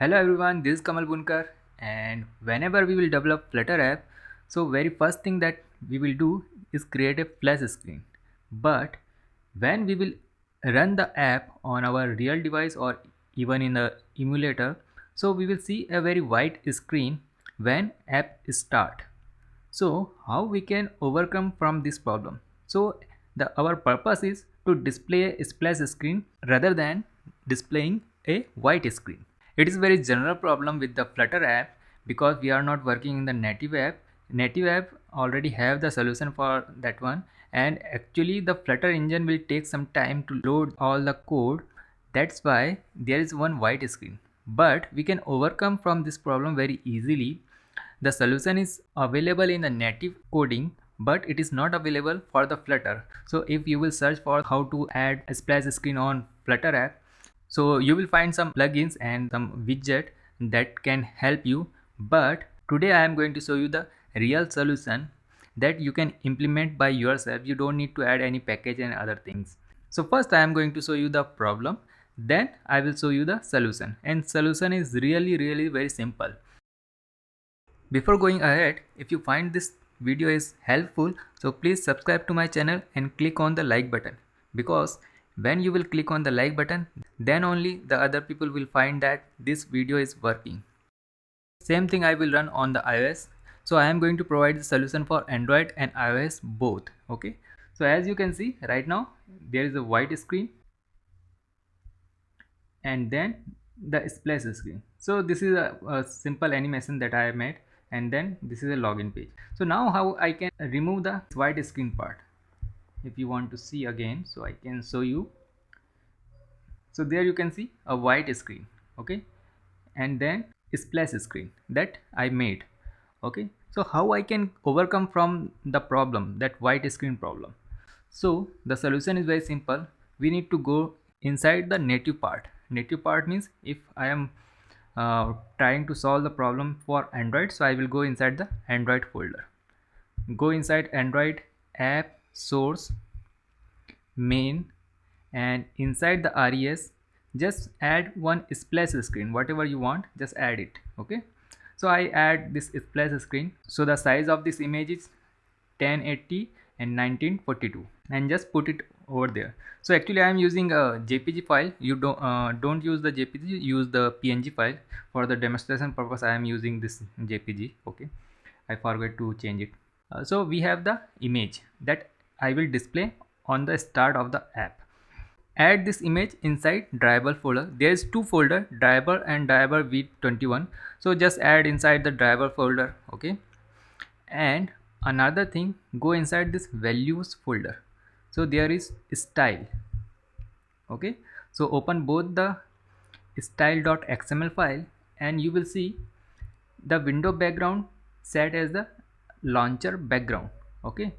Hello everyone, this is Kamal Bunkar, and whenever we will develop Flutter app, so very first thing that we will do is create a flash screen. But when we will run the app on our real device or even in the emulator, so we will see a very white screen when app start. So how we can overcome from this problem? So our purpose is to display a splash screen rather than displaying a white screen. It is a very general problem with the Flutter app because we are not working in the native app. Native app already have the solution for that one, and actually the Flutter engine will take some time to load all the code. That's why there is one white screen. But we can overcome from this problem very easily. The solution is available in the native coding, but it is not available for the Flutter. So if you will search for how to add a splash screen on Flutter app, so you will find some plugins and some widget that can help you. But today I am going to show you the real solution that you can implement by yourself. You don't need to add any package and other things. So first I am going to show you the problem, then I will show you the solution, and solution is really very simple. Before going ahead, if you find this video is helpful, so please subscribe to my channel and click on the like button, because when you will click on the like button, then only the other people will find that this video is working. Same thing I will run on the iOS. So I am going to provide the solution for Android and iOS both. Okay. So as you can see right now, there is a white screen and then the splash screen. So this is a simple animation that I have made, and then this is a login page. So now how I can remove the white screen part. If you want to see again, so I can show you. So there you can see a white screen, okay, and then splash screen that I made. Okay, so how I can overcome from the problem, that white screen problem? So the solution is very simple. We need to go inside the native part. Native part means if I am trying to solve the problem for Android, so I will go inside the Android folder. Go inside Android app source main, and inside the res just add one splash screen, whatever you want, just add it. Okay, so I add this splash screen. So the size of this image is 1080 and 1942, and just put it over there. So actually I am using a jpg file. You don't use the jpg, use the png file. For the demonstration purpose I am using this jpg. Okay, I forgot to change it. So we have the image that I will display on the start of the app. Add this image inside driver folder. There is two folder, driver and driver v21. So just add inside the driver folder. Okay, and another thing, go inside this values folder. So there is style. Okay, so open both the style.xml file, and you will see the window background set as the launcher background. Okay,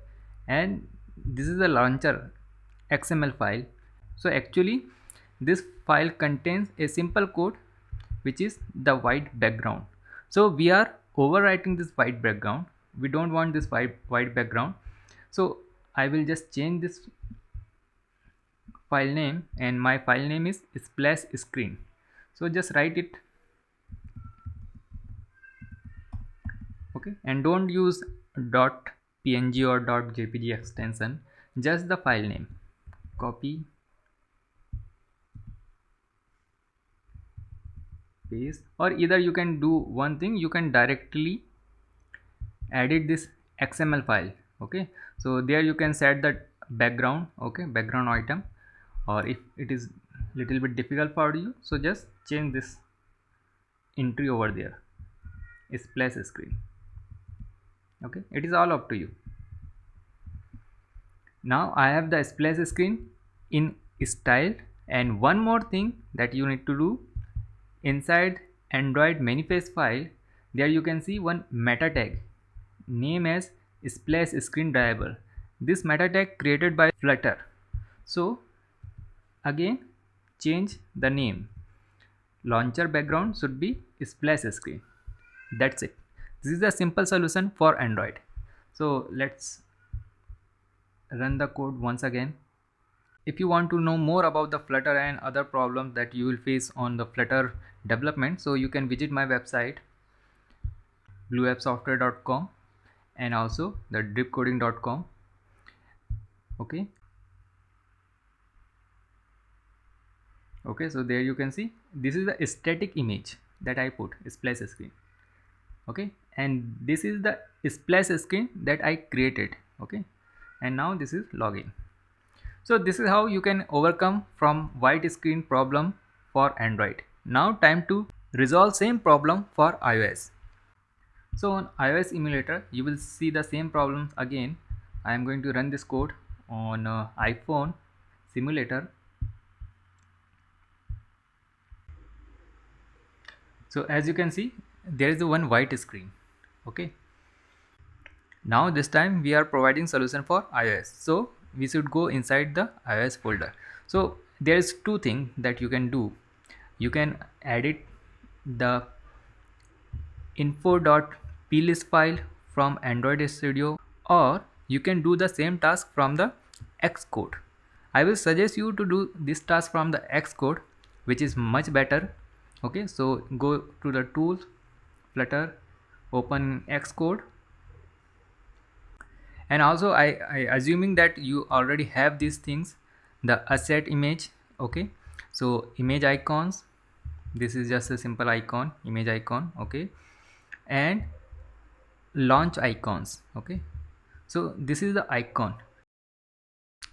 and this is the launcher xml file. So actually this file contains a simple code which is the white background. So we are overwriting this white background. We don't want this white background. So I will just change this file name, and my file name is splash screen. So just write it. Okay, and don't use .png or .jpg extension, just the file name. Copy, paste, or either you can do one thing, you can directly edit this xml file. Okay, so there you can set the background. Okay, background item, or if it is little bit difficult for you, so just change this entry over there, splash screen. Okay, it is all up to you. Now I have the splash screen in style, and one more thing that you need to do, inside Android manifest file, there you can see one meta tag name as splash screen driver. This meta tag created by Flutter. So again change the name. Launcher background should be splash screen. That's it. This is a simple solution for Android. So let's run the code once again. If you want to know more about the Flutter and other problems that you will face on the Flutter development, so you can visit my website blueappsoftware.com and also the dripcoding.com. okay so there you can see this is the static image that I put, splash screen. Okay, and this is the splash screen that I created. Okay, and now this is login. So this is how you can overcome from white screen problem for Android. Now time to resolve same problem for iOS. So on iOS emulator you will see the same problems again. I am going to run this code on iPhone simulator. So as you can see there is one white screen. Okay, now this time we are providing solution for iOS, so we should go inside the iOS folder. So there is two things that you can do. You can edit the info.plist file from Android Studio, or you can do the same task from the Xcode. I will suggest you to do this task from the Xcode, which is much better. Okay, so go to the tools, Flutter, open Xcode, and also I assuming that you already have these things, the asset image. Okay, so image icons, this is just a simple icon, image icon. Okay, and launch icons. Okay, so this is the icon.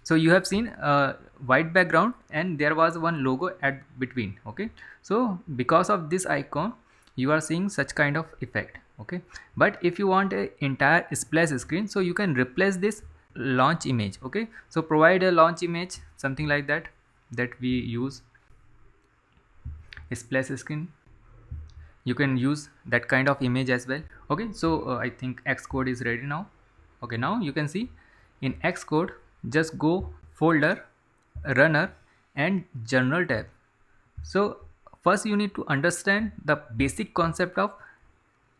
So you have seen a white background and there was one logo at between. Okay, so because of this icon you are seeing such kind of effect. Okay, but if you want a entire splash screen, so you can replace this launch image. Okay, so provide a launch image, something like that we use splash screen. You can use that kind of image as well. Okay, so I think Xcode is ready now. Okay, now you can see in Xcode, just go folder, runner and general tab. So first you need to understand the basic concept of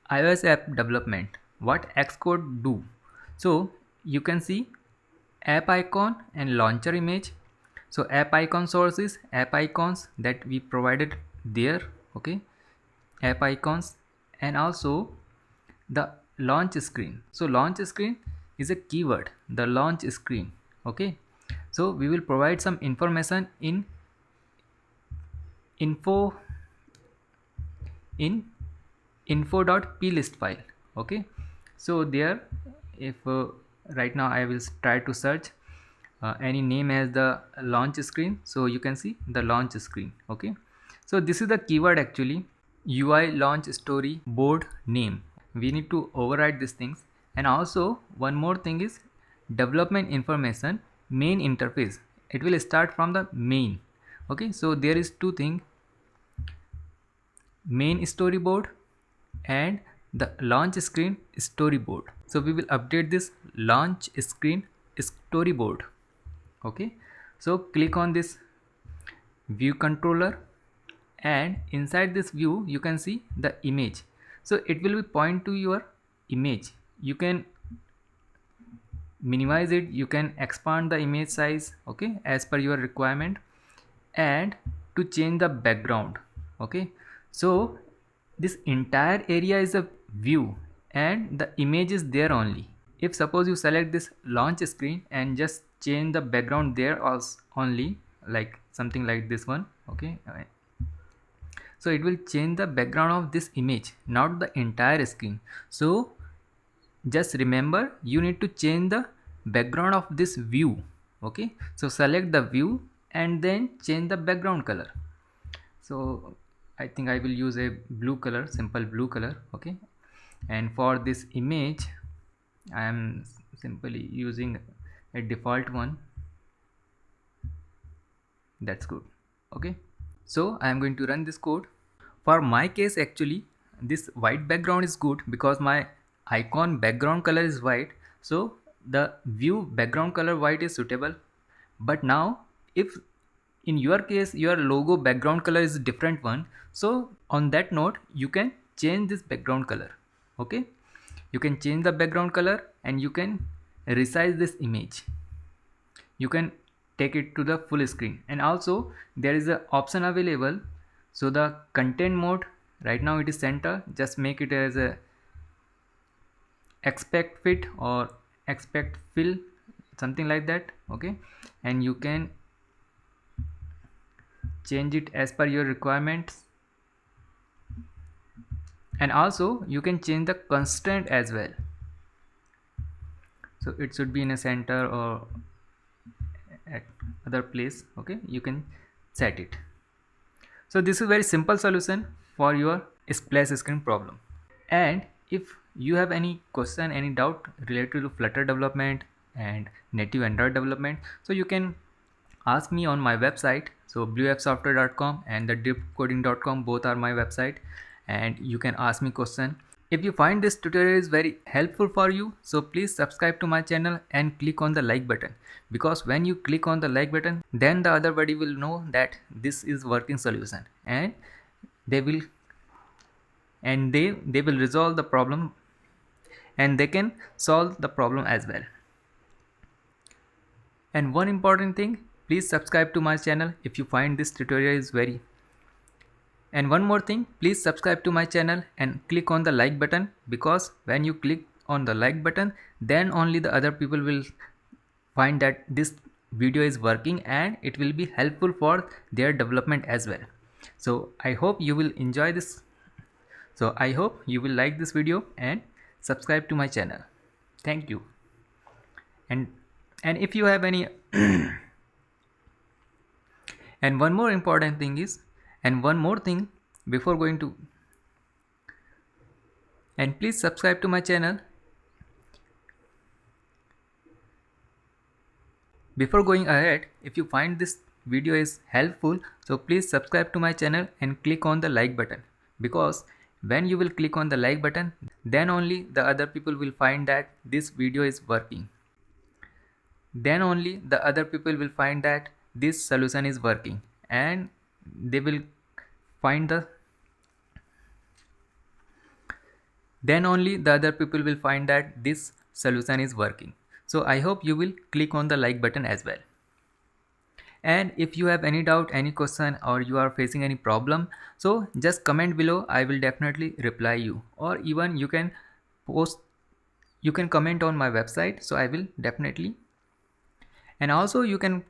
iOS app development, what Xcode do. So you can see app icon and launcher image. So app icon source is app icons that we provided there. Okay, app icons, and also the launch screen. So launch screen is a keyword, the launch screen. Okay, so we will provide some information in info.plist file. Okay, so there, if right now I will try to search any name as the launch screen, so you can see the launch screen. Okay, so this is the keyword actually, UI launch story board name. We need to override these things. And also one more thing is development information, main interface. It will start from the main. Okay, so there is two things, main storyboard and the launch screen storyboard. So we will update this launch screen storyboard. Okay, so click on this view controller, and inside this view you can see the image. So it will be point to your image. You can minimize it, you can expand the image size. Okay, as per your requirement, and to change the background. Okay, so this entire area is a view and the image is there only. If suppose you select this launch screen and just change the background there also only, like something like this one. Okay, so it will change the background of this image, not the entire screen. So just remember, you need to change the background of this view. Okay, so select the view and then change the background color. So I think I will use a blue color, simple blue color. Okay, and for this image I am simply using a default one. That's good. Okay, so I am going to run this code. For my case actually this white background is good because my icon background color is white, so the view background color white is suitable. But now if in your case your logo background color is a different one, so on that note you can change this background color. Okay, you can change the background color and you can resize this image. You can take it to the full screen, and also there is an option available So the content mode, right now it is center, just make it as a expect fit or expect fill, something like that. Okay, and you can change it as per your requirements, and also you can change the constraint as well. So it should be in a center or at other place. Okay, you can set it. So this is very simple solution for your splash screen problem. And if you have any question, any doubt related to Flutter development and native Android development, so you can ask me on my website. So bluefsoftware.com and the deepcoding.com, both are my website, and you can ask me question. If you find this tutorial is very helpful for you, so please subscribe to my channel and click on the like button, because when you click on the like button, then the other buddy will know that this is working solution, and they will resolve the problem, and they can solve the problem as well. And one important thing, please subscribe to my channel if you find this tutorial is very. And one more thing, please subscribe to my channel and click on the like button, because when you click on the like button, then only the other people will find that this video is working and it will be helpful for their development as well. So I hope you will enjoy this. So I hope you will like this video and subscribe to my channel. Thank you. And if you have any and one more important thing is, and one more thing before going to, and please subscribe to my channel. Before going ahead, if you find this video is helpful, so please subscribe to my channel and click on the like button, because when you will click on the like button, then only the other people will find that this video is working. Then only the other people will find that this solution is working, and they will find the, then only the other people will find that this solution is working. So I hope you will click on the like button as well. And if you have any doubt, any question, or you are facing any problem, so just comment below, I will definitely reply you. Or even you can comment on my website, so I will definitely. And also you can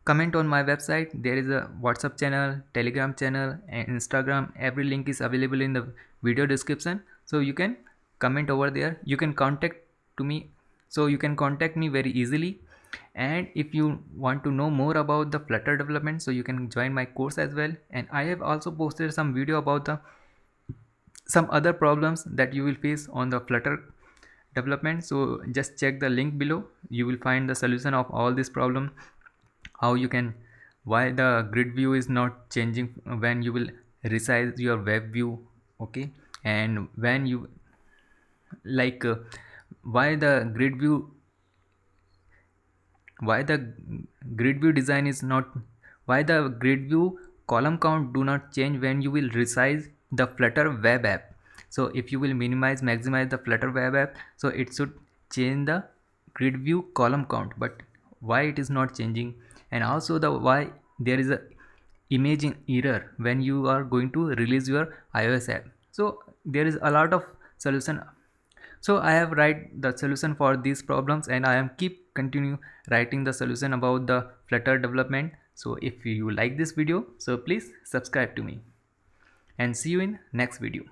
comment on my website, there is a WhatsApp channel, Telegram channel, and Instagram. Every link is available in the video description, so you can comment over there. You can contact to me, so you can contact me very easily. And if you want to know more about the Flutter development, so you can join my course as well. And I have also posted some video about some other problems that you will face on the Flutter development, so just check the link below. You will find the solution of all this problem, how you can, why the grid view is not changing when you will resize your web view. Okay, and when you like why the grid view design is not, why the grid view column count do not change when you will resize the Flutter web app. So if you will maximize the Flutter web app, so it should change the grid view column count, but why it is not changing. And also the why there is a imaging error when you are going to release your iOS app. So there is a lot of solution. So I have write the solution for these problems, and I am continue writing the solution about the Flutter development. So if you like this video, so please subscribe to me, and see you in next video.